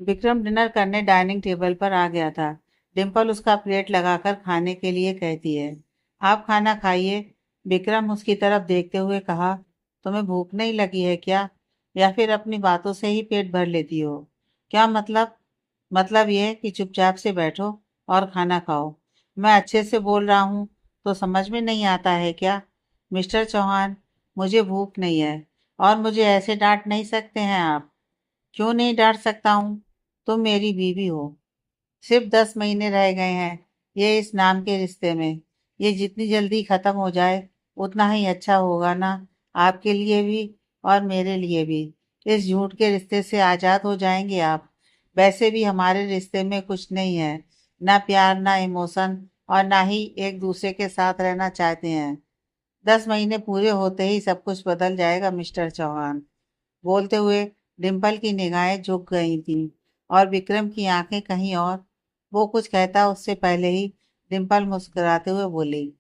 Vikram dinner करने dining table पर आ गया था। डिम्पल उसका प्लेट लगाकर खाने के लिए कहती है। आप खाना खाइए। विक्रम उसकी तरफ देखते हुए कहा। तुम्हें भूख नहीं लगी है क्या, या फिर अपनी बातों से ही पेट भर लेती हो? क्या मतलब यह कि चुपचाप से बैठो और खाना खाओ। मैं अच्छे से बोल रहा हूँ तो समझ में नहीं आता है क्या? मिस्टर चौहान, मुझे भूख नहीं है, और मुझे ऐसे डांट नहीं सकते हैं आप। क्यों नहीं डांट सकता हूँ? तुम मेरी बीवी हो। सिर्फ 10 महीने रह गए हैं ये इस नाम के रिश्ते में। ये जितनी जल्दी खत्म हो जाए उतना ही अच्छा होगा ना, आपके लिए भी और मेरे लिए भी। इस झूठ के रिश्ते से आजाद हो जाएंगे आप। वैसे भी हमारे रिश्ते में कुछ नहीं है, ना प्यार ना इमोशन, और ना ही एक दूसरे के साथ रहना चाहते हैं। 10 महीने पूरे होते ही सब कुछ बदल जाएगा मिस्टर चौहान। बोलते हुए डिम्पल की निगाहें झुक गई थीं और विक्रम की आंखें कहीं और। वो कुछ कहता उससे पहले ही डिम्पल मुस्कुराते हुए बोली,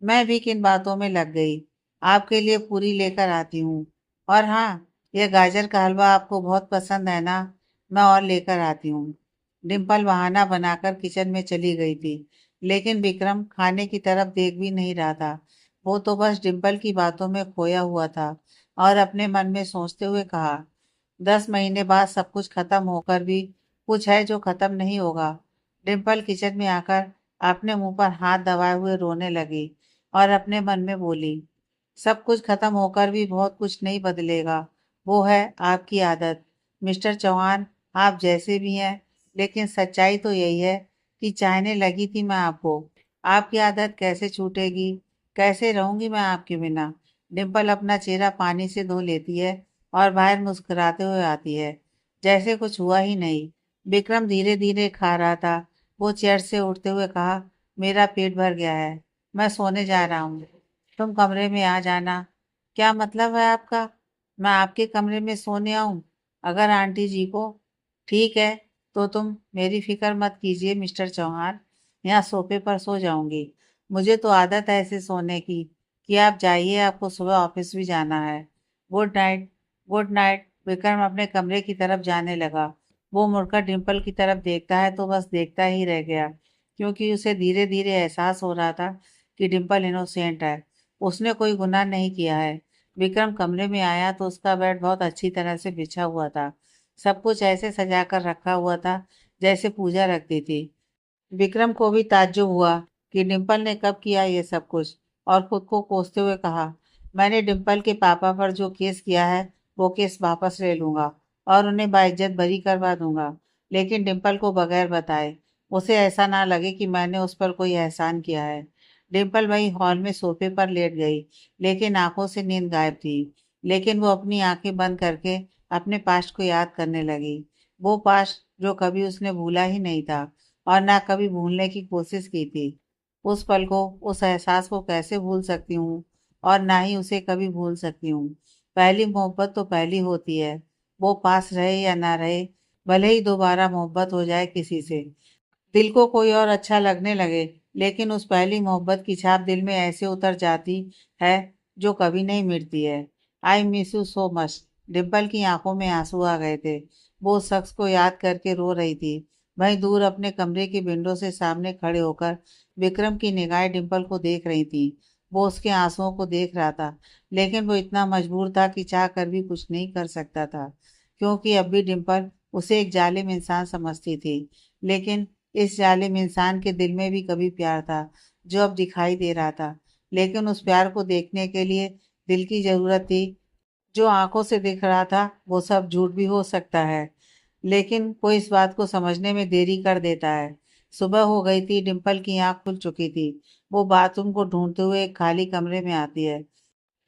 मैं भी किन बातों में लग गई। आपके लिए पूरी लेकर आती हूँ। और हाँ, यह गाजर का हलवा आपको बहुत पसंद है ना? मैं और लेकर आती हूँ। डिम्पल बहाना बनाकर किचन में चली गई थी, लेकिन विक्रम खाने की तरफ देख भी नहीं रहा था। वो तो बस डिम्पल की बातों में खोया हुआ था और अपने मन में सोचते हुए कहा, 10 महीने बाद सब कुछ खत्म होकर भी कुछ है जो खत्म नहीं होगा। डिम्पल किचन में आकर अपने मुंह पर हाथ दबाए हुए रोने लगी और अपने मन में बोली, सब कुछ खत्म होकर भी बहुत कुछ नहीं बदलेगा। वो है आपकी आदत। मिस्टर चौहान, आप जैसे भी हैं, लेकिन सच्चाई तो यही है कि चाहने लगी थी मैं आपको। आपकी आदत कैसे छूटेगी? कैसे रहूंगी मैं आपके बिना? डिम्पल अपना चेहरा पानी से धो लेती है और बाहर मुस्कुराते हुए आती है, जैसे कुछ हुआ ही नहीं। विक्रम धीरे धीरे खा रहा था। वो चेयर से उठते हुए कहा, मेरा पेट भर गया है, मैं सोने जा रहा हूँ। तुम कमरे में आ जाना। क्या मतलब है आपका? मैं आपके कमरे में सोने आऊं? अगर आंटी जी को ठीक है तो तुम मेरी फिक्र मत कीजिए मिस्टर चौहान, यहाँ सोफे पर सो जाऊंगी। मुझे तो आदत है ऐसे सोने की। कि आप जाइए, आपको सुबह ऑफिस भी जाना है। Good night. Good night. Vikram अपने कमरे की तरफ जाने लगा। वो मुड़कर डिम्पल की तरफ देखता है तो बस देखता ही रह गया, क्योंकि उसे धीरे धीरे एहसास हो रहा था कि डिम्पल इनोसेंट है। उसने कोई गुनाह नहीं किया है। विक्रम कमरे में आया तो उसका बेड बहुत अच्छी तरह से बिछा हुआ था। सब कुछ ऐसे सजा कर रखा हुआ था जैसे पूजा रखती थी। विक्रम को भी ताज्जुब हुआ कि डिम्पल ने कब किया ये सब कुछ, और खुद को कोसते हुए कहा, मैंने डिम्पल के पापा पर जो केस किया है वो केस वापस ले लूंगा और उन्हें बाइज्जत बरी करवा दूंगा, लेकिन डिम्पल को बगैर बताए। उसे ऐसा ना लगे कि मैंने उस पर कोई एहसान किया है। डिम्पल वही हॉल में सोफे पर लेट गई, लेकिन आंखों से नींद गायब थी। लेकिन वो अपनी आंखें बंद करके अपने पास्ट को याद करने लगी। वो पास्ट जो कभी उसने भूला ही नहीं था और ना कभी भूलने की कोशिश की थी। उस पल को, उस एहसास को कैसे भूल सकती हूँ, और ना ही उसे कभी भूल सकती हूँ। पहली मोहब्बत तो पहली होती है, वो पास रहे या ना रहे। भले ही दोबारा मोहब्बत हो जाए किसी से, दिल को कोई और अच्छा लगने लगे, लेकिन उस पहली मोहब्बत की छाप दिल में ऐसे उतर जाती है जो कभी नहीं मिटती है। I miss you so much. Dimple की आंखों में आंसू आ गए थे। वो उस शख्स को याद करके रो रही थी। वहीं दूर अपने कमरे की विंडो से सामने खड़े होकर विक्रम की निगाहें डिम्पल को देख रही थी। वो उसके आंसुओं को देख रहा था, लेकिन वो इतना मजबूर था कि चाह कर भी कुछ नहीं कर सकता था, क्योंकि अब भी डिम्पल उसे एक जालिम इंसान समझती थी। लेकिन इस जालिम इंसान के दिल में भी कभी प्यार था, जो अब दिखाई दे रहा था। लेकिन उस प्यार को देखने के लिए दिल की जरूरत थी। जो आंखों से दिख रहा था वो सब झूठ भी हो सकता है, लेकिन कोई इस बात को समझने में देरी कर देता है। सुबह हो गई थी, डिम्पल की आंख खुल चुकी थी। वो बाथरूम को ढूंढते हुए एक खाली कमरे में आती है।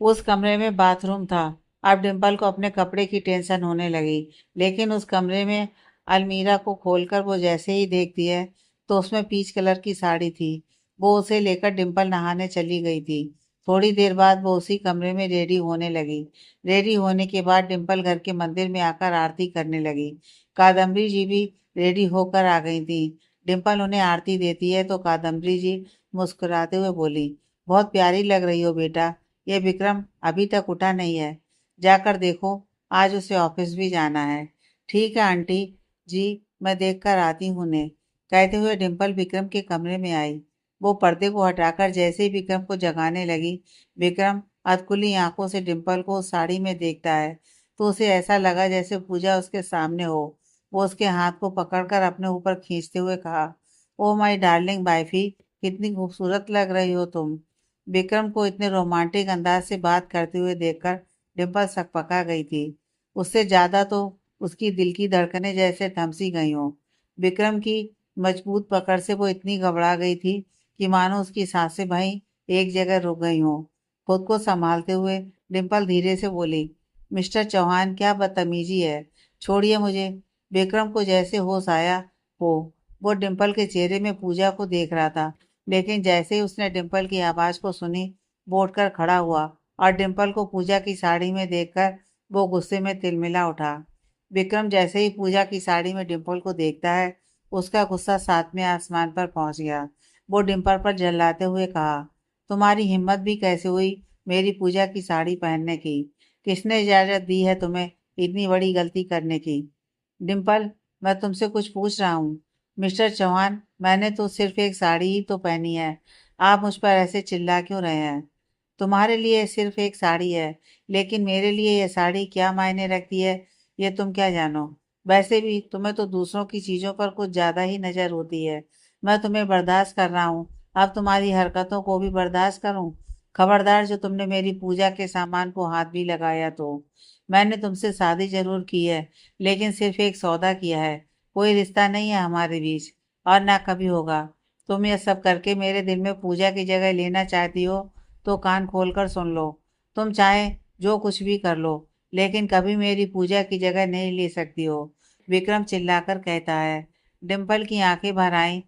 उस कमरे में बाथरूम था। अब डिम्पल को अपने कपड़े की टेंशन होने लगी, लेकिन उस कमरे में अलमीरा को खोलकर वो जैसे ही देखती है तो उसमें पीच कलर की साड़ी थी। वो उसे लेकर डिम्पल नहाने चली गई थी। थोड़ी देर बाद वो उसी कमरे में रेडी होने लगी। रेडी होने के बाद डिम्पल घर के मंदिर में आकर आरती करने लगी। कादम्बरी जी भी रेडी होकर आ गई थी। डिम्पल उन्हें आरती देती है तो कादम्बरी जी मुस्कुराते हुए बोली, बहुत प्यारी लग रही हो बेटा। ये विक्रम अभी तक उठा नहीं है, जाकर देखो, आज उसे ऑफिस भी जाना है। ठीक है आंटी, जी, मैं देख कर आती हूँ उन्हें। कहते हुए डिम्पल विक्रम के कमरे में आई। वो पर्दे को हटाकर जैसे ही विक्रम को जगाने लगी, विक्रम अधकुली आंखों से डिम्पल को उस साड़ी में देखता है तो उसे ऐसा लगा जैसे पूजा उसके सामने हो। वो उसके हाथ को पकड़कर अपने ऊपर खींचते हुए कहा, ओ माई डार्लिंग वाइफी, कितनी खूबसूरत लग रही हो तुम। विक्रम को इतने रोमांटिक अंदाज से बात करते हुए देखकर डिम्पल सकपका गई थी। उससे ज्यादा तो उसकी दिल की धड़कनें जैसे थमसी गई हों। विक्रम की मजबूत पकड़ से वो इतनी घबरा गई थी कि मानो उसकी सांसें वहीं एक जगह रुक गई हों। खुद को संभालते हुए डिम्पल धीरे से बोली, मिस्टर चौहान, क्या बदतमीजी है, छोड़िए मुझे। विक्रम को जैसे होश आया हो, वो डिम्पल के चेहरे में पूजा को देख रहा था, लेकिन जैसे ही उसने डिम्पल की आवाज को सुनी, वो उठकर खड़ा हुआ और डिम्पल को पूजा की साड़ी में देखकर वो गुस्से में तिलमिला उठा। विक्रम जैसे ही पूजा की साड़ी में डिम्पल को देखता है, उसका गुस्सा सातवें आसमान पर पहुंच गया। वो डिम्पल पर झल्लाते हुए कहा, तुम्हारी हिम्मत भी कैसे हुई मेरी पूजा की साड़ी पहनने की? किसने इजाजत दी है तुम्हें इतनी बड़ी गलती करने की? डिम्पल, मैं तुमसे कुछ पूछ रहा हूँ। मिस्टर चौहान, मैंने तो सिर्फ एक साड़ी ही तो पहनी है, आप मुझ पर ऐसे चिल्ला क्यों रहे हैं? तुम्हारे लिए सिर्फ एक साड़ी है, लेकिन मेरे लिए यह साड़ी क्या मायने रखती है, ये तुम क्या जानो। वैसे भी तुम्हें तो दूसरों की चीजों पर कुछ ज्यादा ही नजर होती है। मैं तुम्हें बर्दाश्त कर रहा हूँ, अब तुम्हारी हरकतों को भी बर्दाश्त करूँ? खबरदार, जो तुमने मेरी पूजा के सामान को हाथ भी लगाया तो। मैंने तुमसे शादी जरूर की है, लेकिन सिर्फ एक सौदा किया है, कोई रिश्ता नहीं है हमारे बीच, और ना कभी होगा। तुम यह सब करके मेरे दिल में पूजा की जगह लेना चाहती हो तो कान खोलकर सुन लो। तुम चाहे जो कुछ भी कर लो, लेकिन कभी मेरी पूजा की जगह नहीं ले सकती हो, विक्रम चिल्लाकर कहता है। डिम्पल की आंखें भर आईं।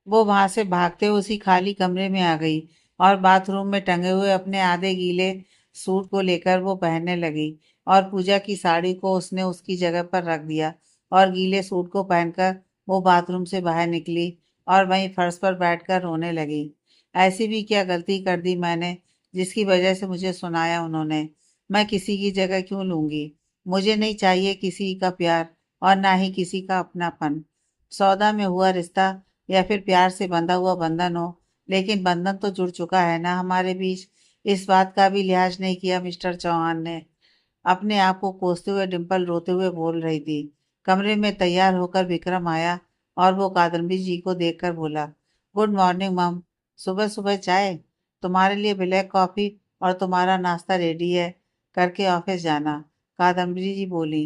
वो वहां से भागते हुए उसी खाली कमरे में आ गई और बाथरूम में टंगे हुए अपने आधे गीले सूट को लेकर वो पहनने लगी और पूजा की साड़ी को उसने उसकी जगह पर रख दिया और गीले सूट को पहनकर वो बाथरूम से बाहर निकली और वहीं फर्श पर बैठकर रोने लगी। ऐसी भी क्या गलती कर दी मैंने जिसकी वजह से मुझे सुनाया उन्होंने? मैं किसी की जगह क्यों लूंगी? मुझे नहीं चाहिए किसी का प्यार और ना ही किसी का अपनापन। सौदा में हुआ रिश्ता या फिर प्यार से बंधा हुआ बंधन हो, लेकिन बंधन तो जुड़ चुका है ना हमारे बीच। इस बात का भी लिहाज नहीं किया मिस्टर चौहान ने। अपने आप को कोसते हुए डिम्पल रोते हुए बोल रही थी। कमरे में तैयार होकर विक्रम आया और वो कादम्बरी जी को देखकर बोला, गुड मॉर्निंग मम। सुबह सुबह चाय? तुम्हारे लिए ब्लैक कॉफी और तुम्हारा नाश्ता रेडी है, करके ऑफिस जाना, कादम्बरी जी बोली।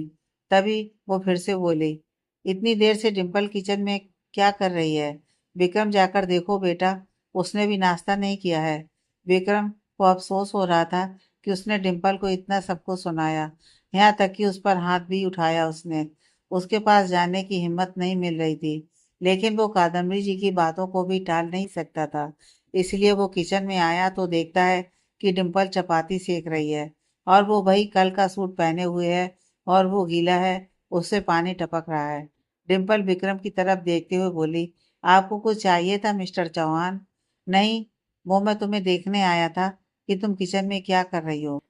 तभी वो फिर से बोली, इतनी देर से डिम्पल किचन में क्या कर रही है? विक्रम, जाकर देखो बेटा, उसने भी नाश्ता नहीं किया है। विक्रम को अफसोस हो रहा था कि उसने डिम्पल को इतना सब कुछ सुनाया, यहाँ तक कि उस पर हाथ भी उठाया उसने। उसके पास जाने की हिम्मत नहीं मिल रही थी, लेकिन वो कादम्बरी जी की बातों को भी टाल नहीं सकता था। इसलिए वो किचन में आया तो देखता है कि डिम्पल चपाती सेक रही है और वो वही कल का सूट पहने हुए है और वो गीला है, उससे पानी टपक रहा है। डिम्पल विक्रम की तरफ देखते हुए बोली, आपको कुछ चाहिए था मिस्टर चौहान? नहीं, वो मैं तुम्हें देखने आया था कि तुम किचन में क्या कर रही हो।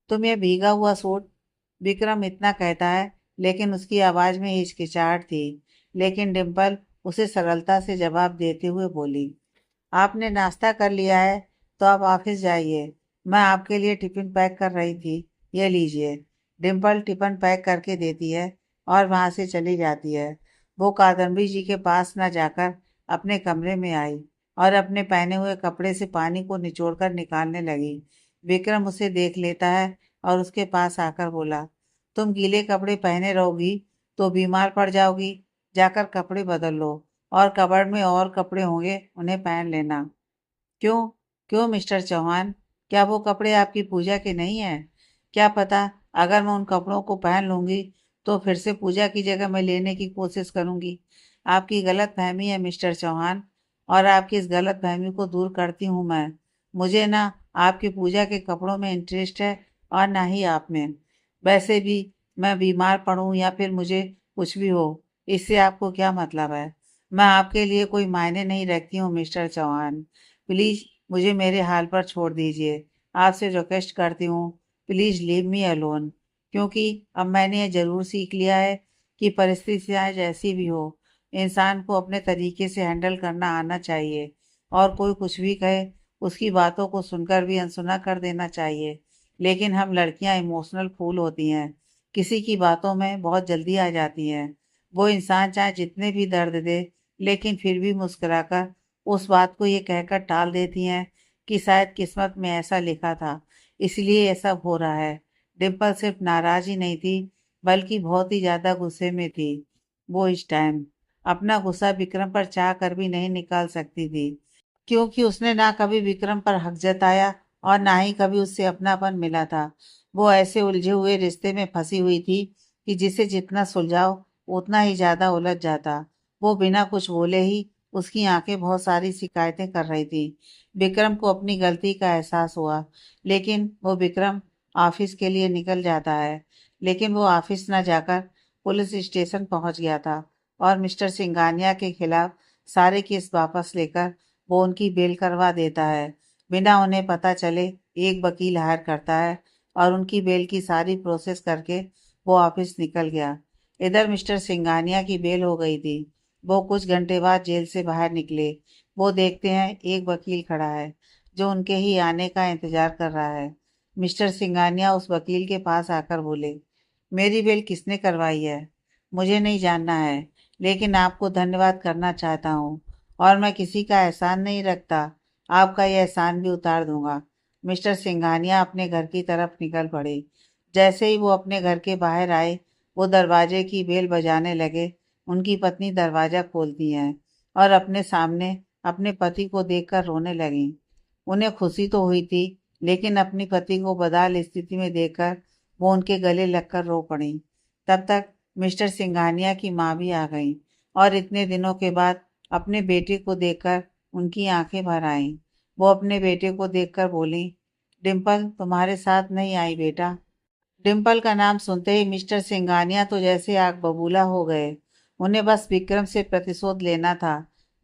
तुम ये भीगा हुआ सूट, विक्रम इतना कहता है, लेकिन उसकी आवाज में हिचकिचाहट थी। लेकिन डिम्पल उसे सरलता से जवाब देते हुए बोली, आपने नाश्ता कर लिया है तो आप ऑफिस जाइए, मैं आपके लिए टिफिन पैक कर रही थी, ये लीजिए। डिम्पल टिफिन पैक करके देती है और वहां से चली जाती है। वो कादम्बरी जी के पास न जाकर अपने कमरे में आई और अपने पहने हुए कपड़े से पानी को निचोड़कर निकालने लगी। विक्रम उसे देख लेता है और उसके पास आकर बोला, तुम गीले कपड़े पहने रहोगी तो बीमार पड़ जाओगी, जाकर कपड़े बदल लो और कबर्ड में और कपड़े होंगे, उन्हें पहन लेना। क्यों? क्यों मिस्टर चौहान, क्या वो कपड़े आपकी पूजा के नहीं हैं? क्या पता, अगर मैं उन कपड़ों को पहन लूंगी तो फिर से पूजा की जगह मैं लेने की कोशिश करूंगी। आपकी गलत फहमी है मिस्टर चौहान, और आपकी इस गलत फहमी को दूर करती हूँ मैं। मुझे ना आपकी पूजा के कपड़ों में इंटरेस्ट है और ना ही आप में। वैसे भी मैं बीमार पड़ूं या फिर मुझे कुछ भी हो, इससे आपको क्या मतलब है? मैं आपके लिए कोई मायने नहीं रखती हूँ मिस्टर चौहान। प्लीज मुझे मेरे हाल पर छोड़ दीजिए। आपसे रिक्वेस्ट करती हूँ, प्लीज लीव मी अलोन। क्योंकि अब मैंने ये जरूर सीख लिया है कि परिस्थितियाँ जैसी भी हो, इंसान को अपने तरीके से हैंडल करना आना चाहिए और कोई कुछ भी कहे, उसकी बातों को सुनकर भी अनसुना कर देना चाहिए। लेकिन हम लड़कियाँ इमोशनल फूल होती हैं, किसी की बातों में बहुत जल्दी आ जाती हैं। वो इंसान चाहे जितने भी दर्द दे, लेकिन फिर भी मुस्कुराकर उस बात को ये कहकर टाल देती हैं कि शायद किस्मत में ऐसा लिखा था, इसलिए ये सब हो रहा है। डिम्पल सिर्फ नाराज ही नहीं थी, बल्कि बहुत ही ज्यादा गुस्से में थी। वो इस टाइम अपना गुस्सा विक्रम पर चाह कर भी नहीं निकाल सकती थी, क्योंकि उसने ना कभी विक्रम पर हक जताया और ना ही कभी उससे अपनापन मिला था। वो ऐसे उलझे हुए रिश्ते में फंसी हुई थी कि जिसे जितना सुलझाओ उतना ही ज्यादा उलझ जाता। वो बिना कुछ बोले ही उसकी आंखें बहुत सारी शिकायतें कर रही थी। विक्रम को अपनी गलती का एहसास हुआ, लेकिन वो विक्रम ऑफिस के लिए निकल जाता है। लेकिन वो ऑफिस न जाकर पुलिस स्टेशन पहुंच गया था और मिस्टर सिंघानिया के खिलाफ सारे केस वापस लेकर वो उनकी बेल करवा देता है। बिना उन्हें पता चले एक वकील हायर करता है और उनकी बेल की सारी प्रोसेस करके वो ऑफिस निकल गया। इधर मिस्टर सिंघानिया की बेल हो गई थी। वो कुछ घंटे बाद जेल से बाहर निकले। वो देखते हैं एक वकील खड़ा है जो उनके ही आने का इंतजार कर रहा है। मिस्टर सिंघानिया उस वकील के पास आकर बोले, मेरी बेल किसने करवाई है? मुझे नहीं जानना है, लेकिन आपको धन्यवाद करना चाहता हूँ और मैं किसी का एहसान नहीं रखता। आपका यह एहसान भी उतार दूंगा। मिस्टर सिंघानिया अपने घर की तरफ निकल पड़े। जैसे ही वो अपने घर के बाहर आए, वो दरवाजे की बेल बजाने लगे। उनकी पत्नी दरवाजा खोलती हैं और अपने सामने अपने पति को देखकर रोने लगी। उन्हें खुशी तो हुई थी, लेकिन अपनी पति को बदहाल स्थिति में देखकर वो उनके गले लगकर रो पड़ी। तब तक मिस्टर सिंघानिया की माँ भी आ गई और इतने दिनों के बाद अपने बेटे को देखकर उनकी आंखें भर आईं। वो अपने बेटे को देखकर बोली, डिम्पल तुम्हारे साथ नहीं आई बेटा। डिम्पल का नाम सुनते ही मिस्टर सिंघानिया तो जैसे आग बबूला हो गए। उन्हें बस विक्रम से प्रतिशोध लेना था।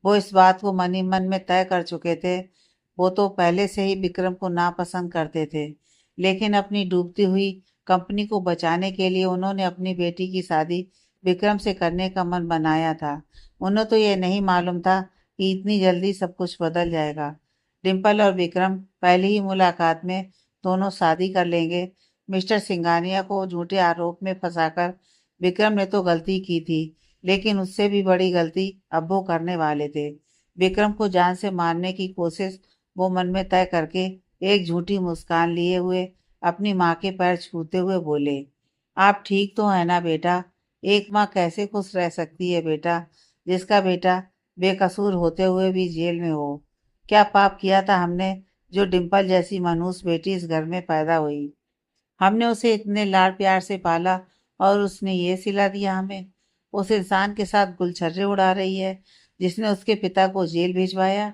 वो इस बात को मन ही मन में तय कर चुके थे। वो तो पहले से ही विक्रम को नापसंद करते थे, लेकिन अपनी डूबती हुई कंपनी को बचाने के लिए उन्होंने अपनी बेटी की शादी विक्रम से करने का मन बनाया था। उन्हें तो ये नहीं मालूम था कि इतनी जल्दी सब कुछ बदल जाएगा। डिम्पल और विक्रम पहली ही मुलाकात में दोनों शादी कर लेंगे। मिस्टर सिंघानिया को झूठे आरोप में फंसाकर विक्रम ने तो गलती की थी, लेकिन उससे भी बड़ी गलती अब वो करने वाले थे। विक्रम को जान से मारने की कोशिश वो मन में तय करके एक झूठी मुस्कान लिए हुए अपनी माँ के पैर छूते हुए बोले, आप ठीक तो है ना बेटा? एक माँ कैसे खुश रह सकती है बेटा, जिसका बेटा बेकसूर होते हुए भी जेल में हो? क्या पाप किया था हमने जो डिम्पल जैसी मनहूस बेटी इस घर में पैदा हुई? हमने उसे इतने लाड प्यार से पाला और उसने ये सिला दिया हमें। उस इंसान के साथ गुलछर्रे उड़ा रही है जिसने उसके पिता को जेल भिजवाया।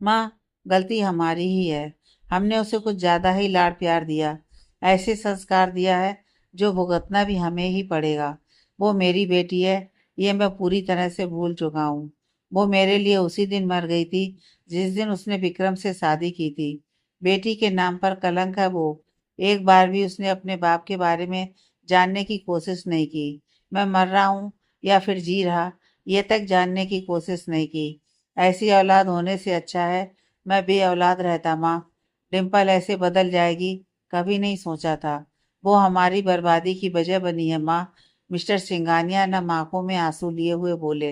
माँ, गलती हमारी ही है। हमने उसे कुछ ज्यादा ही लाड प्यार दिया, ऐसे संस्कार दिया है जो भुगतना भी हमें ही पड़ेगा। वो मेरी बेटी है, ये मैं पूरी तरह से भूल चुका हूँ। वो मेरे लिए उसी दिन मर गई थी जिस दिन उसने विक्रम से शादी की थी। बेटी के नाम पर कलंक है वो। एक बार भी उसने अपने बाप के बारे में जानने की कोशिश नहीं की। मैं मर रहा हूँ या फिर जी रहा, ये तक जानने की कोशिश नहीं की। ऐसी औलाद होने से अच्छा है मैं बे औलाद रहता। माँ, डिम्पल ऐसे बदल जाएगी कभी नहीं सोचा था। वो हमारी बर्बादी की वजह बनी है माँ। मिस्टर सिंघानिया न आंखों में आंसू लिए हुए बोले,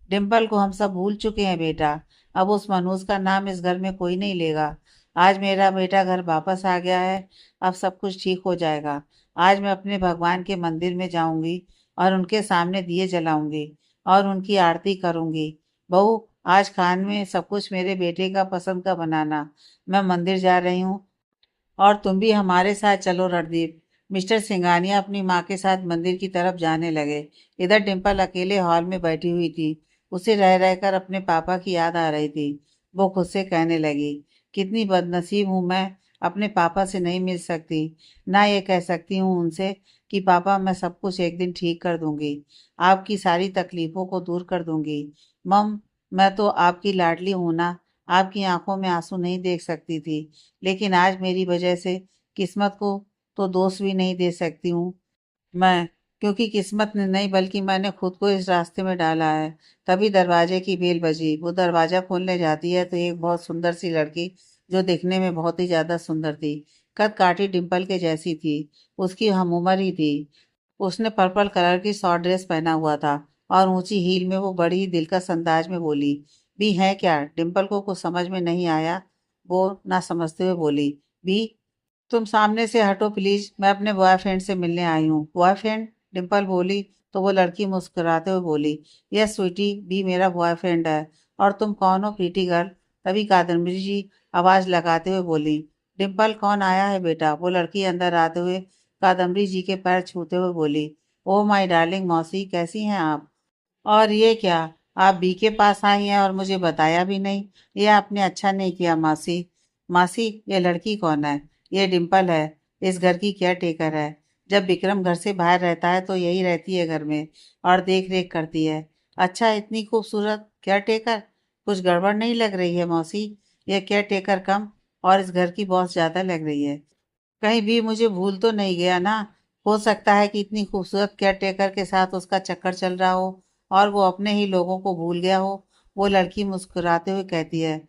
डिम्पल को हम सब भूल चुके हैं बेटा। अब उस मनहूस का नाम इस घर में कोई नहीं लेगा। आज मेरा बेटा घर वापस आ गया है, अब सब कुछ ठीक हो जाएगा। आज मैं अपने भगवान के मंदिर में जाऊंगी और उनके सामने दिए जलाऊंगी और उनकी आरती करूंगी। बहू, आज खान में सब कुछ मेरे बेटे का पसंद का बनाना। मैं मंदिर जा रही हूँ और तुम भी हमारे साथ चलो रणदीप। मिस्टर सिंघानिया अपनी माँ के साथ मंदिर की तरफ जाने लगे। इधर डिम्पल अकेले हॉल में बैठी हुई थी। उसे रह रहकर अपने पापा की याद आ रही थी। वो खुद से कहने लगी, कितनी बदनसीब हूँ मैं, अपने पापा से नहीं मिल सकती। ना ये कह सकती हूँ उनसे कि पापा मैं सब कुछ एक दिन ठीक कर दूंगी, आपकी सारी तकलीफों को दूर कर दूंगी। मम, मैं तो आपकी लाडली हूं ना। आपकी आंखों में आंसू नहीं देख सकती थी, लेकिन आज मेरी वजह से किस्मत को तो दोष भी नहीं दे सकती हूँ मैं। क्योंकि किस्मत ने नहीं बल्कि मैंने खुद को इस रास्ते में डाला है। तभी दरवाजे की बेल बजी। वो दरवाजा खोलने जाती है तो एक बहुत सुंदर सी लड़की, जो दिखने में बहुत ही ज्यादा सुंदर थी, कद काठी डिम्पल के जैसी थी, उसकी हम उम्र ही थी। उसने पर्पल कलर की शॉर्ट ड्रेस पहना हुआ था और ऊंची हील में वो बड़ी ही दिलकश अंदाज में बोली, बी है क्या? डिम्पल को कुछ समझ में नहीं आया। वो ना समझते हुए बोली, बी, तुम सामने से हटो प्लीज, मैं अपने बॉयफ्रेंड से मिलने आई हूँ। बॉयफ्रेंड? डिम्पल बोली तो वो लड़की मुस्कुराते हुए बोली, यस स्वीटी, बी मेरा बॉयफ्रेंड है। और तुम कौन हो प्रीटी गर्ल? तभी कादम्बरी जी आवाज लगाते हुए बोली, डिम्पल कौन आया है बेटा? वो लड़की अंदर आते हुए कादम्बरी जी के पैर छूते हुए बोली, ओह माय डार्लिंग मौसी, कैसी हैं आप? और ये क्या, आप बी के पास आई हैं और मुझे बताया भी नहीं? ये आपने अच्छा नहीं किया मासी। मासी, ये लड़की कौन है? ये डिम्पल है, इस घर की केयर टेकर है। जब विक्रम घर से बाहर रहता है तो यही रहती है घर में और देख रेख करती है। अच्छा, इतनी खूबसूरत केयर टेकर? कुछ गड़बड़ नहीं लग रही है मौसी? ये केयर टेकर कम और इस घर की बॉस ज्यादा लग रही है। कहीं भी मुझे भूल तो नहीं गया ना? हो सकता है कि इतनी खूबसूरत केयर टेकर के साथ उसका चक्कर चल रहा हो और वो अपने ही लोगों को भूल गया हो। वो लड़की मुस्कुराते हुए कहती है।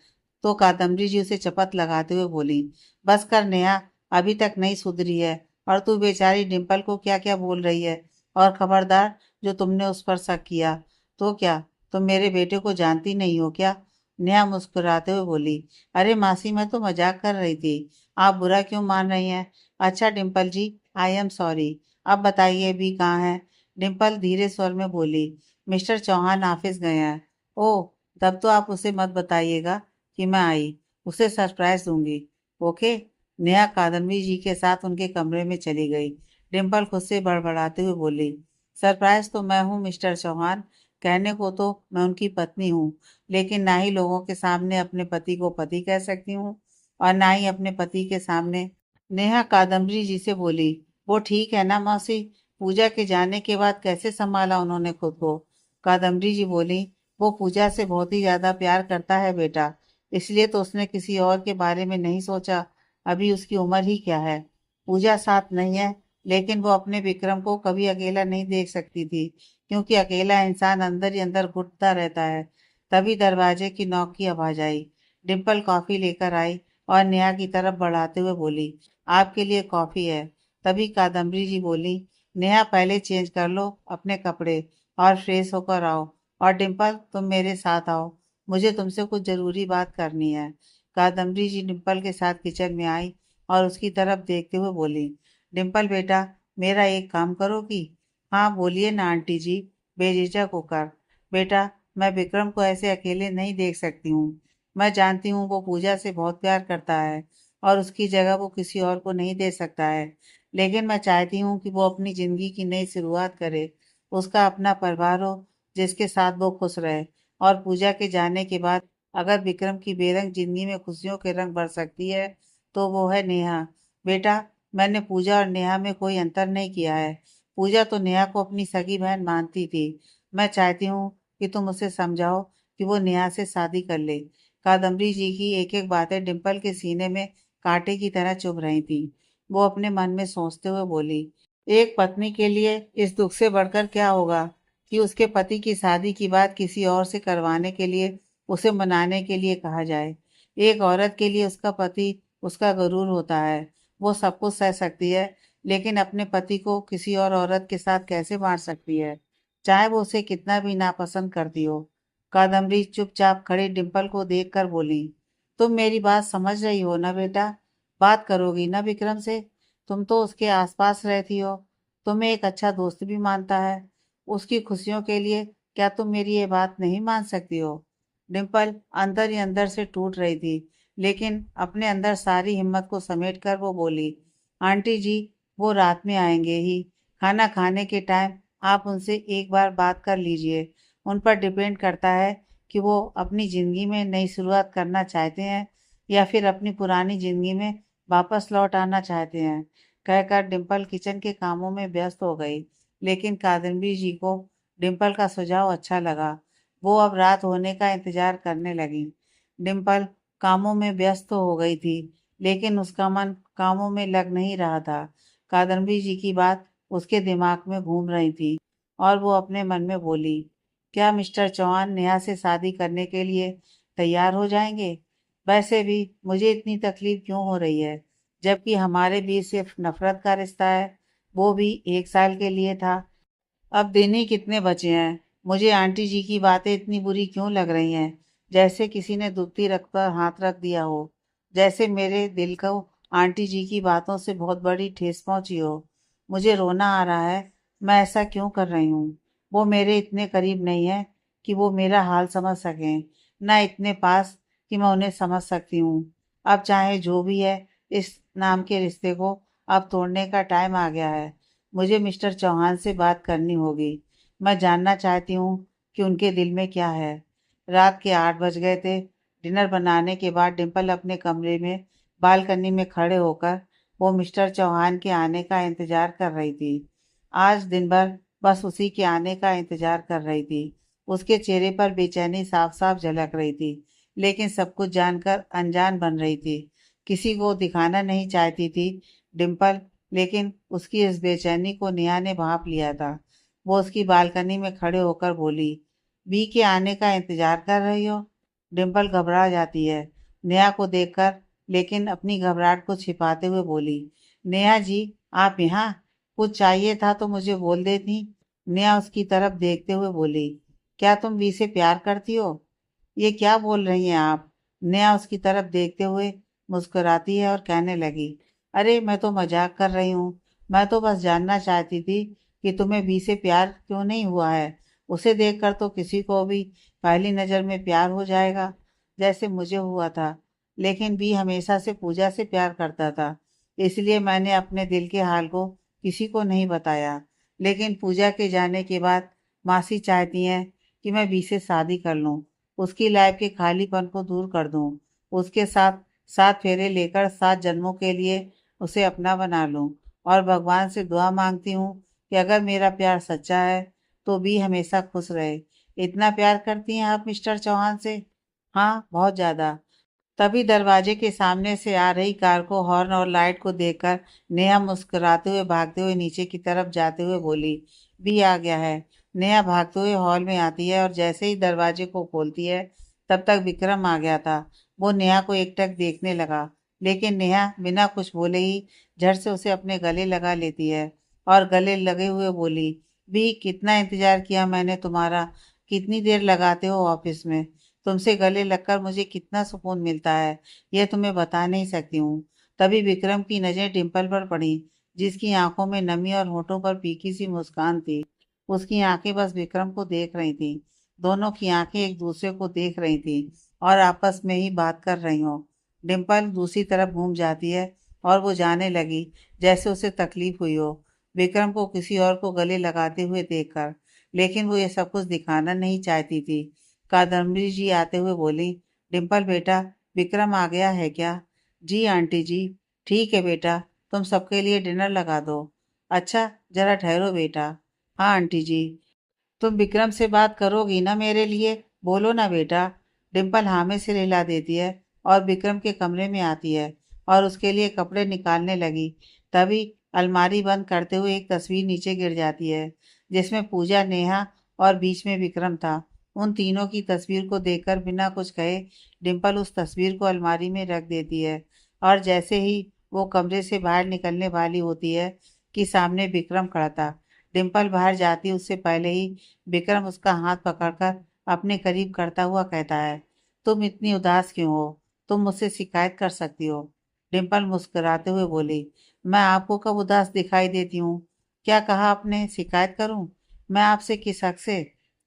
तो कादम्बरी जी उसे चपत लगाते हुए बोली, बस कर नेहा, अभी तक नहीं सुधरी है। और तू बेचारी डिम्पल को क्या क्या बोल रही है। और खबरदार, जो तुमने उस पर शक किया, तो क्या तुम मेरे बेटे को जानती नहीं हो क्या? नेहा मुस्कुराते हुए बोली, अरे मासी, मैं तो मजाक कर रही थी, आप बुरा क्यों मान रही हैं? अच्छा डिम्पल जी, आई एम सॉरी। अब बताइए भी कहाँ है? डिम्पल धीरे स्वर में बोली, मिस्टर चौहान ऑफिस गए हैं। ओह, तब तो आप उसे मत बताइएगा कि मैं आई, उसे सरप्राइज दूंगी। ओके। नेहा कादम्बरी जी के साथ उनके कमरे में चली गई। डिम्पल खुद से बड़बड़ाते हुए बोली, सरप्राइज तो मैं हूँ मिस्टर चौहान, कहने को तो मैं उनकी पत्नी हूँ, लेकिन ना ही लोगों के सामने अपने पति को पति कह सकती हूँ और ना ही अपने पति के सामने। नेहा कादम्बरी जी से बोली, वो ठीक है ना मौसी? पूजा के जाने के बाद कैसे संभाला उन्होंने खुद को? कादम्बरी जी बोली, वो पूजा से बहुत ही ज्यादा प्यार करता है बेटा, इसलिए तो उसने किसी और के बारे में नहीं सोचा। अभी उसकी उम्र ही क्या है। पूजा साथ नहीं है, लेकिन वो अपने विक्रम को कभी अकेला नहीं देख सकती थी, क्योंकि अकेला इंसान अंदर ही अंदर घुटता रहता है। तभी दरवाजे की नॉक की आवाज आई। डिम्पल कॉफी लेकर आई और नेहा की तरफ बढ़ाते हुए बोली, आपके लिए कॉफी है। तभी कादम्बरी जी बोली, नेहा पहले चेंज कर लो अपने कपड़े और फ्रेश होकर आओ। और डिम्पल, तुम मेरे साथ आओ, मुझे तुमसे कुछ जरूरी बात करनी है। कादम्बरी जी डिम्पल के साथ किचन में आई और उसकी तरफ देखते हुए बोली, डिम्पल बेटा, मेरा एक काम करोगी? हाँ बोलिए ना आंटी जी, बेझिझक होकर। बेटा, मैं विक्रम को ऐसे अकेले नहीं देख सकती हूँ। मैं जानती हूँ वो पूजा से बहुत प्यार करता है और उसकी जगह वो किसी और को नहीं दे सकता है, लेकिन मैं चाहती हूँ कि वो अपनी जिंदगी की नई शुरुआत करे, उसका अपना परिवार हो जिसके साथ वो खुश रहे। और पूजा के जाने के बाद अगर विक्रम की बेरंग जिंदगी में खुशियों के रंग भर सकती है तो वो है नेहा। बेटा, मैंने पूजा और नेहा में कोई अंतर नहीं किया है। पूजा तो नेहा को अपनी सगी बहन मानती थी। मैं चाहती हूँ कि तुम उसे समझाओ कि वो नेहा से शादी कर ले। कादम्बरी जी की एक एक बातें डिम्पल के सीने में कांटे की तरह चुभ रही थी। वो अपने मन में सोचते हुए बोली, एक पत्नी के लिए इस दुख से बढ़कर क्या होगा कि उसके पति की शादी की बात किसी और से करवाने के लिए उसे मनाने के लिए कहा जाए। एक औरत के लिए उसका पति उसका गुरूर होता है। वो सब कुछ सह सकती है, लेकिन अपने पति को किसी और औरत के साथ कैसे बांट सकती है, चाहे वो उसे कितना भी नापसंद करती हो। कादम्बरी चुपचाप खड़ी डिम्पल को देखकर बोली, तुम मेरी बात समझ रही हो ना बेटा? बात करोगी ना विक्रम से? तुम तो उसके आसपास रहती हो, तुम्हें एक अच्छा दोस्त भी मानता है। उसकी खुशियों के लिए क्या तुम मेरी ये बात नहीं मान सकती हो? डिम्पल अंदर ही अंदर से टूट रही थी, लेकिन अपने अंदर सारी हिम्मत को समेट कर वो बोली, आंटी जी, वो रात में आएंगे ही, खाना खाने के टाइम आप उनसे एक बार बात कर लीजिए। उन पर डिपेंड करता है कि वो अपनी ज़िंदगी में नई शुरुआत करना चाहते हैं या फिर अपनी पुरानी ज़िंदगी में वापस लौट आना चाहते हैं। कहकर डिम्पल किचन के कामों में व्यस्त हो गई, लेकिन कादम्बरी जी को डिम्पल का सुझाव अच्छा लगा। वो अब रात होने का इंतजार करने लगी। डिम्पल कामों में व्यस्त तो हो गई थी, लेकिन उसका मन कामों में लग नहीं रहा था। कादम्बरी जी की बात उसके दिमाग में घूम रही थी और वो अपने मन में बोली, क्या मिस्टर चौहान नेहा से शादी करने के लिए तैयार हो जाएंगे? वैसे भी मुझे इतनी तकलीफ क्यों हो रही है, जबकि हमारे बीच सिर्फ नफरत का रिश्ता है, वो भी 1 साल के लिए था। अब दिन ही कितने बचे हैं। मुझे आंटी जी की बातें इतनी बुरी क्यों लग रही हैं, जैसे किसी ने दुखती रख पर हाथ रख दिया हो, जैसे मेरे दिल को आंटी जी की बातों से बहुत बड़ी ठेस पहुंची हो। मुझे रोना आ रहा है। मैं ऐसा क्यों कर रही हूँ? वो मेरे इतने करीब नहीं है कि वो मेरा हाल समझ सकें, ना इतने पास कि मैं उन्हें समझ सकती हूँ। अब चाहे जो भी है, इस नाम के रिश्ते को अब तोड़ने का टाइम आ गया है। मुझे मिस्टर चौहान से बात करनी होगी। मैं जानना चाहती हूँ कि उनके दिल में क्या है। रात के 8 बज गए थे। डिनर बनाने के बाद डिम्पल अपने कमरे में बालकनी में खड़े होकर वो मिस्टर चौहान के आने का इंतजार कर रही थी। आज दिन भर बस उसी के आने का इंतजार कर रही थी। उसके चेहरे पर बेचैनी साफ साफ झलक रही थी, लेकिन सब कुछ जानकर अनजान बन रही थी। किसी को दिखाना नहीं चाहती थी डिम्पल, लेकिन उसकी इस बेचैनी को नेहा ने भांप लिया था। वो उसकी बालकनी में खड़े होकर बोली, बी के आने का इंतजार कर रही हो? डिम्पल घबरा जाती है नेहा को देखकर, लेकिन अपनी घबराहट को छिपाते हुए बोली, नेहा जी, आप यहाँ? कुछ चाहिए था तो मुझे बोल देती। नेहा उसकी तरफ देखते हुए बोली, क्या तुम वी से प्यार करती हो? ये क्या बोल रही हैं आप? नेहा उसकी तरफ देखते हुए मुस्कुराती है और कहने लगी, अरे मैं तो मजाक कर रही हूँ। मैं तो बस जानना चाहती थी कि तुम्हें बी से प्यार क्यों नहीं हुआ है। उसे देखकर तो किसी को भी पहली नज़र में प्यार हो जाएगा, जैसे मुझे हुआ था। लेकिन बी हमेशा से पूजा से प्यार करता था, इसलिए मैंने अपने दिल के हाल को किसी को नहीं बताया। लेकिन पूजा के जाने के बाद मासी चाहती हैं कि मैं बी से शादी कर लूं, उसकी लाइफ के खालीपन को दूर कर दूं, उसके साथ 7 फेरे लेकर 7 जन्मों के लिए उसे अपना बना लूं। और भगवान से दुआ मांगती हूँ कि अगर मेरा प्यार सच्चा है तो भी हमेशा खुश रहे। इतना प्यार करती हैं आप मिस्टर चौहान से? हाँ, बहुत ज्यादा। तभी दरवाजे के सामने से आ रही कार को हॉर्न और लाइट को देखकर नेहा मुस्कुराते हुए भागते हुए नीचे की तरफ जाते हुए बोली, भी आ गया है। नेहा भागते हुए हॉल में आती है और जैसे ही दरवाजे को खोलती है, तब तक विक्रम आ गया था। वो नेहा को एकटक देखने लगा, लेकिन नेहा बिना कुछ बोले ही झट से उसे अपने गले लगा लेती है और गले लगे हुए बोली, भी कितना इंतजार किया मैंने तुम्हारा। कितनी देर लगाते हो ऑफिस में? तुमसे गले लगकर मुझे कितना सुकून मिलता है, यह तुम्हें बता नहीं सकती हूँ। तभी विक्रम की नजर डिम्पल पर पड़ी, जिसकी आंखों में नमी और होठों पर फीकी सी मुस्कान थी। उसकी आंखें बस विक्रम को देख रही थी। दोनों की आंखें एक दूसरे को देख रही थी और आपस में ही बात कर रही हो। डिम्पल दूसरी तरफ घूम जाती है और वो जाने लगी, जैसे उसे तकलीफ हुई हो विक्रम को किसी और को गले लगाते हुए देखकर। लेकिन वो ये सब कुछ दिखाना नहीं चाहती थी। कादम्बरी जी आते हुए बोली, डिम्पल बेटा, विक्रम आ गया है क्या? जी आंटी जी। ठीक है बेटा, तुम सबके लिए डिनर लगा दो। अच्छा, जरा ठहरो बेटा। हाँ आंटी जी। तुम विक्रम से बात करोगी ना मेरे लिए? बोलो ना बेटा। डिम्पल हाँ में सिर हिला देती है और विक्रम के कमरे में आती है और उसके लिए कपड़े निकालने लगी। तभी अलमारी बंद करते हुए एक तस्वीर नीचे गिर जाती है, जिसमें पूजा, नेहा और बीच में विक्रम था। उन तीनों की तस्वीर को देखकर बिना कुछ कहे डिम्पल उस तस्वीर को अलमारी में रख देती है। और जैसे ही वो कमरे से बाहर निकलने वाली होती है कि सामने विक्रम खड़ा था। डिम्पल बाहर जाती उससे पहले ही विक्रम उसका हाथ पकड़कर अपने करीब करता हुआ कहता है, तुम इतनी उदास क्यों हो? तुम मुझसे शिकायत कर सकती हो। डिम्पल मुस्कुराते हुए बोली, मैं आपको कब उदास दिखाई देती हूँ? क्या कहा आपने, शिकायत करूं? मैं आपसे किस हक से?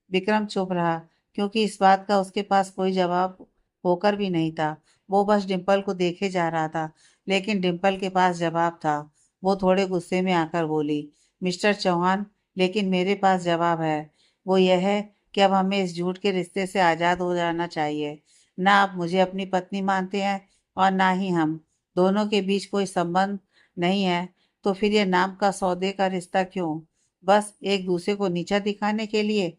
विक्रम चुप रहा, क्योंकि इस बात का उसके पास कोई जवाब होकर भी नहीं था। वो बस डिम्पल को देखे जा रहा था, लेकिन डिम्पल के पास जवाब था। वो थोड़े गुस्से में आकर बोली, मिस्टर चौहान, लेकिन मेरे पास जवाब है। वो यह है कि अब हमें इस झूठ के रिश्ते से आज़ाद हो जाना चाहिए। ना आप मुझे अपनी पत्नी मानते हैं और ना ही हम दोनों के बीच कोई संबंध नहीं है, तो फिर ये नाम का सौदे का रिश्ता क्यों? बस एक दूसरे को नीचा दिखाने के लिए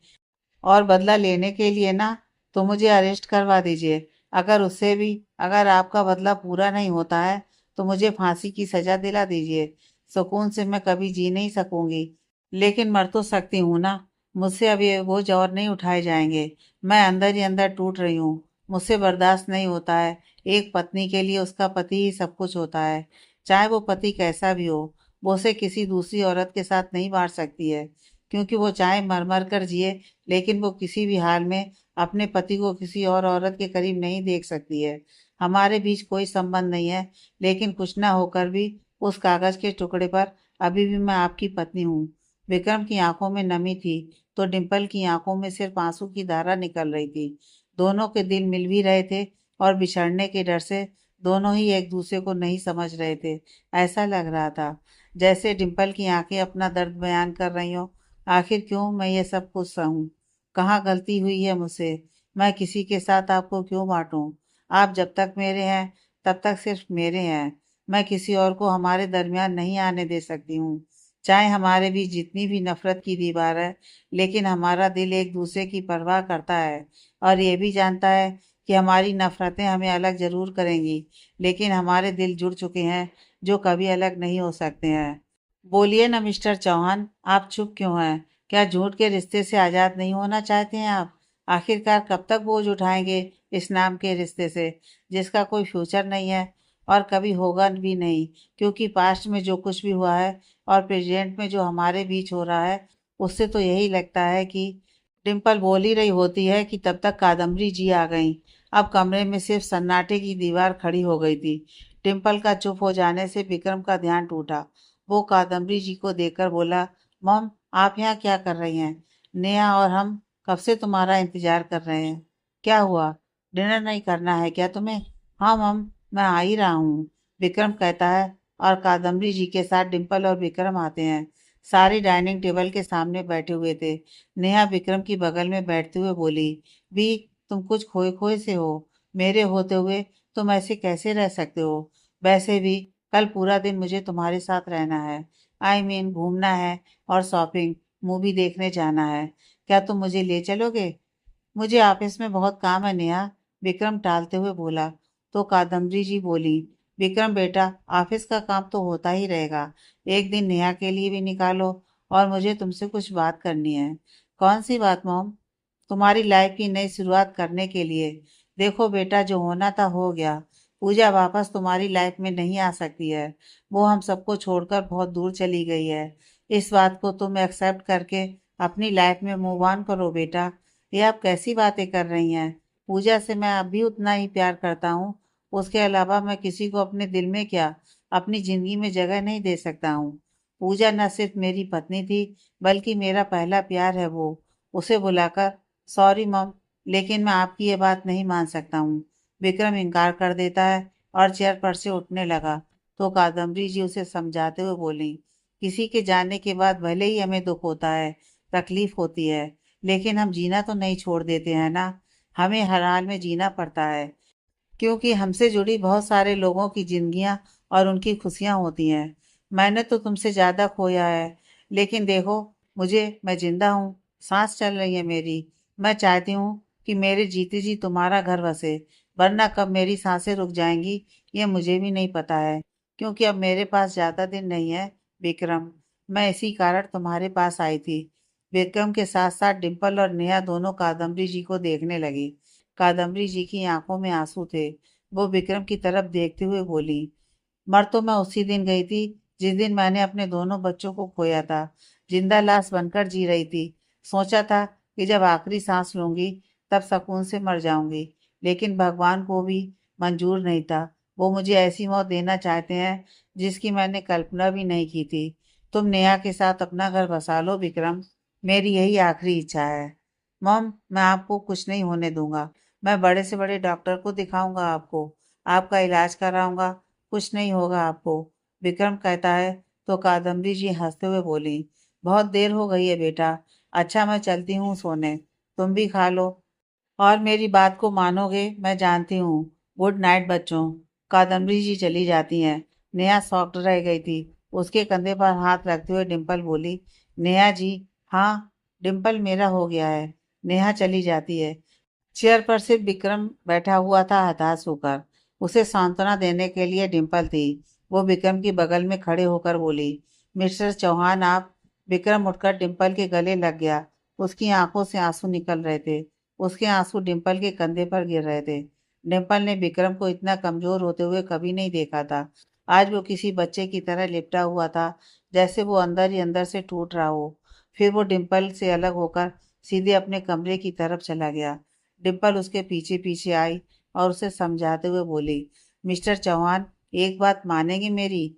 और बदला लेने के लिए ना? तो मुझे अरेस्ट करवा दीजिए। अगर उससे भी अगर आपका बदला पूरा नहीं होता है तो मुझे फांसी की सजा दिला दीजिए। सुकून से मैं कभी जी नहीं सकूंगी। लेकिन मर तो सकती हूँ ना। मुझसे अब ये बोझ और नहीं उठाए जाएंगे। मैं अंदर ही अंदर टूट रही हूँ। मुझसे बर्दाश्त नहीं होता है। एक पत्नी के लिए उसका पति ही सब कुछ होता है। चाहे वो पति कैसा भी हो, वो उसे किसी दूसरी औरत के साथ नहीं बांट सकती है। क्योंकि वो चाहे मर मर कर जिए, लेकिन वो किसी भी हाल में अपने पति को किसी और औरत के करीब नहीं देख सकती है। हमारे बीच कोई संबंध नहीं है, लेकिन कुछ ना होकर भी उस कागज के टुकड़े पर अभी भी मैं आपकी पत्नी हूँ। विक्रम की आंखों में नमी थी, तो डिम्पल की आंखों में सिर्फ आंसू की धारा निकल रही थी। दोनों के दिल मिल भी रहे थे, और बिछड़ने के डर से दोनों ही एक दूसरे को नहीं समझ रहे थे। ऐसा लग रहा था जैसे डिम्पल की आंखें अपना दर्द बयान कर रही हो। आखिर क्यों मैं ये सब कुछ सहूं? कहाँ गलती हुई है मुझसे? मैं किसी के साथ आपको क्यों बांटूं? आप जब तक मेरे हैं, तब तक सिर्फ मेरे हैं। मैं किसी और को हमारे दरमियान नहीं आने दे सकती हूँ। चाहे हमारे बीच जितनी भी नफरत की दीवार है, लेकिन हमारा दिल एक दूसरे की परवाह करता है, और ये भी जानता है कि हमारी नफरतें हमें अलग जरूर करेंगी, लेकिन हमारे दिल जुड़ चुके हैं, जो कभी अलग नहीं हो सकते हैं। बोलिए ना मिस्टर चौहान, आप चुप क्यों हैं? क्या झूठ के रिश्ते से आज़ाद नहीं होना चाहते हैं आप? आखिरकार कब तक बोझ उठाएंगे इस नाम के रिश्ते से, जिसका कोई फ्यूचर नहीं है और कभी होगा भी नहीं? क्योंकि पास्ट में जो कुछ भी हुआ है और प्रेजेंट में जो हमारे बीच हो रहा है, उससे तो यही लगता है कि डिम्पल बोल ही रही होती है कि तब तक कादम्बरी जी आ गईं। अब कमरे में सिर्फ सन्नाटे की दीवार खड़ी हो गई थी। डिम्पल का चुप हो जाने से विक्रम का ध्यान टूटा। वो कादम्बरी जी को देखकर बोला, मॉम, आप यहाँ क्या कर रही हैं? नेहा और हम कब से तुम्हारा इंतजार कर रहे हैं। क्या हुआ? डिनर नहीं करना है क्या तुम्हें? हाँ मॉम, मैं आ ही रहा हूँ, विक्रम कहता है, और कादम्बरी जी के साथ डिम्पल और विक्रम आते हैं। सारे डाइनिंग टेबल के सामने बैठे हुए थे। नेहा विक्रम की बगल में बैठते हुए बोली, भी तुम कुछ खोए खोए से हो। मेरे होते हुए तुम ऐसे कैसे रह सकते हो? वैसे भी कल पूरा दिन मुझे तुम्हारे साथ रहना है। घूमना है, और शॉपिंग, मूवी देखने जाना है। क्या तुम मुझे ले चलोगे? मुझे ऑफिस में बहुत काम है नेहा, विक्रम टालते हुए बोला। तो कादम्बरी जी बोली, विक्रम बेटा, ऑफिस का काम तो होता ही रहेगा। एक दिन नेहा के लिए भी निकालो, और मुझे तुमसे कुछ बात करनी है। कौन सी बात मॉम? तुम्हारी लाइफ की नई शुरुआत करने के लिए। देखो बेटा, जो होना था हो गया। पूजा वापस तुम्हारी लाइफ में नहीं आ सकती है। वो हम सबको छोड़कर बहुत दूर चली गई है। इस बात को तुम एक्सेप्ट करके अपनी लाइफ में मूव ऑन करो बेटा। ये आप कैसी बातें कर रही हैं? पूजा से मैं अब भी उतना ही प्यार करता हूँ। उसके अलावा मैं किसी को अपने दिल में क्या, अपनी जिंदगी में जगह नहीं दे सकता हूँ। पूजा न सिर्फ मेरी पत्नी थी, बल्कि मेरा पहला प्यार है वो। उसे बुलाकर, सॉरी मॉम, लेकिन मैं आपकी ये बात नहीं मान सकता हूँ। विक्रम इनकार कर देता है और चेयर पर से उठने लगा। तो कादम्बरी जी उसे समझाते हुए बोली, किसी के जाने के बाद भले ही हमें दुख होता है, तकलीफ होती है, लेकिन हम जीना तो नहीं छोड़ देते हैं ना। हमें हर हाल में जीना पड़ता है, क्योंकि हमसे जुड़ी बहुत सारे लोगों की जिंदगियां और उनकी खुशियां होती हैं। मैंने तो तुमसे ज्यादा खोया है, लेकिन देखो, मैं जिंदा हूँ, सांस चल रही है मेरी। मैं चाहती हूँ कि मेरे जीते जी तुम्हारा घर बसे, वरना कब मेरी सांसें रुक जाएंगी ये मुझे भी नहीं पता है। क्योंकि अब मेरे पास ज्यादा दिन नहीं है विक्रम। मैं इसी कारण तुम्हारे पास आई थी। विक्रम के साथ साथ डिम्पल और नेहा दोनों कादम्बरी जी को देखने लगी। कादम्बरी जी की आंखों में आंसू थे। वो विक्रम की तरफ देखते हुए बोली, मर तो मैं उसी दिन गई थी जिस दिन मैंने अपने दोनों बच्चों को खोया था। जिंदा लाश बनकर जी रही थी। सोचा था कि जब आखिरी सांस लूंगी, तब सुकून से मर जाऊंगी। लेकिन भगवान को भी मंजूर नहीं था। वो मुझे ऐसी मौत देना चाहते हैं जिसकी मैंने कल्पना भी नहीं की थी। तुम नेहा के साथ अपना घर बसा लो विक्रम। मेरी यही आखिरी इच्छा है। मॉम, मैं आपको कुछ नहीं होने दूंगा। मैं बड़े से बड़े डॉक्टर को दिखाऊंगा आपको, आपका इलाज कराऊंगा। कुछ नहीं होगा आपको, विक्रम कहता है। तो कादम्बरी जी हंसते हुए बोली, बहुत देर हो गई है बेटा। अच्छा, मैं चलती हूँ सोने। तुम भी खा लो, और मेरी बात को मानोगे, मैं जानती हूँ। गुड नाइट बच्चों। कादम्बरी जी चली जाती हैं। नेहा शॉक्ड रह गई थी। उसके कंधे पर हाथ रखते हुए डिम्पल बोली, नेहा जी। हाँ, डिम्पल, मेरा हो गया है। नेहा चली जाती है। चेयर पर सिर्फ विक्रम बैठा हुआ था, हताश होकर। उसे सांत्वना देने के लिए डिम्पल थी। वो विक्रम की बगल में खड़े होकर बोली, मिस्टर चौहान आप। विक्रम उठकर डिम्पल के गले लग गया। उसकी आंखों से आंसू निकल रहे थे। उसके आंसू डिम्पल के कंधे पर गिर रहे थे। डिम्पल ने विक्रम को इतना कमजोर होते हुए कभी नहीं देखा था। आज वो किसी बच्चे की तरह लिपटा हुआ था, जैसे वो अंदर ही अंदर से टूट रहा हो। फिर वो डिम्पल से अलग होकर सीधे अपने कमरे की तरफ चला गया। डिम्पल उसके पीछे पीछे आई और उसे समझाते हुए बोली, मिस्टर चौहान, एक बात मानेंगे मेरी?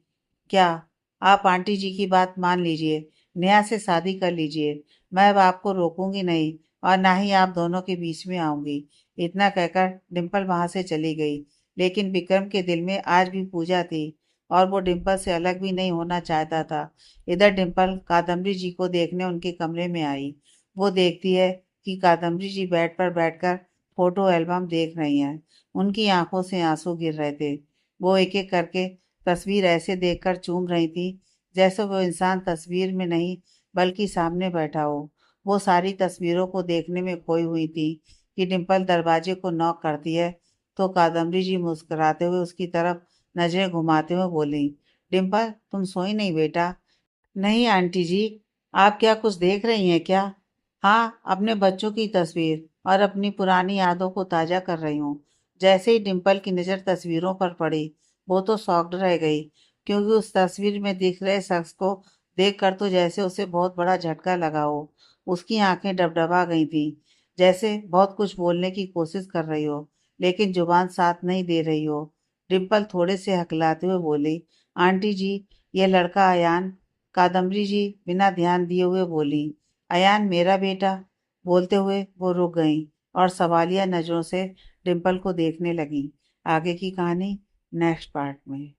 क्या? आप आंटी जी की बात मान लीजिए। नेहा से शादी कर लीजिए। मैं अब आपको रोकूंगी नहीं और ना ही आप दोनों के बीच में आऊंगी। इतना कहकर डिम्पल वहां से चली गई। लेकिन विक्रम के दिल में आज भी पूजा थी और वो डिम्पल से अलग भी नहीं होना चाहता था। इधर डिम्पल कादम्बरी जी को देखने उनके कमरे में आई। वो देखती है कि कादम्बरी जी बेड पर बैठकर फोटो एल्बम देख रही हैं। उनकी आंखों से आंसू गिर रहे थे। वो एक एक करके तस्वीर ऐसे देखकर चूम रही थी जैसे वो इंसान तस्वीर में नहीं बल्कि सामने बैठा हो। वो सारी तस्वीरों को देखने में खोई हुई थी कि डिम्पल दरवाजे को नॉक करती है तो कादम्बरी जी मुस्कुराते हुए उसकी तरफ नजरें घुमाते हुए बोली, डिम्पल तुम सोई नहीं बेटा? नहीं आंटी जी। आप क्या कुछ देख रही हैं क्या? हाँ, अपने बच्चों की तस्वीर और अपनी पुरानी यादों को ताजा कर रही हूँ। जैसे ही डिम्पल की नज़र तस्वीरों पर पड़ी, वो तो शॉक्ड रह गई, क्योंकि उस तस्वीर में दिख रहे शख्स को देखकर तो जैसे उसे बहुत बड़ा झटका लगा हो। उसकी आंखें डबडबा गई थीं, जैसे बहुत कुछ बोलने की कोशिश कर रही हो, लेकिन जुबान साथ नहीं दे रही हो। डिम्पल थोड़े से हकलाते हुए बोली, आंटी जी, ये लड़का अयान। कादम्बरी जी बिना ध्यान दिए हुए बोली, अयान मेरा बेटा। बोलते हुए वो रुक गईं और सवालिया नजरों से डिम्पल को देखने लगी। आगे की कहानी नेक्स्ट पार्ट में।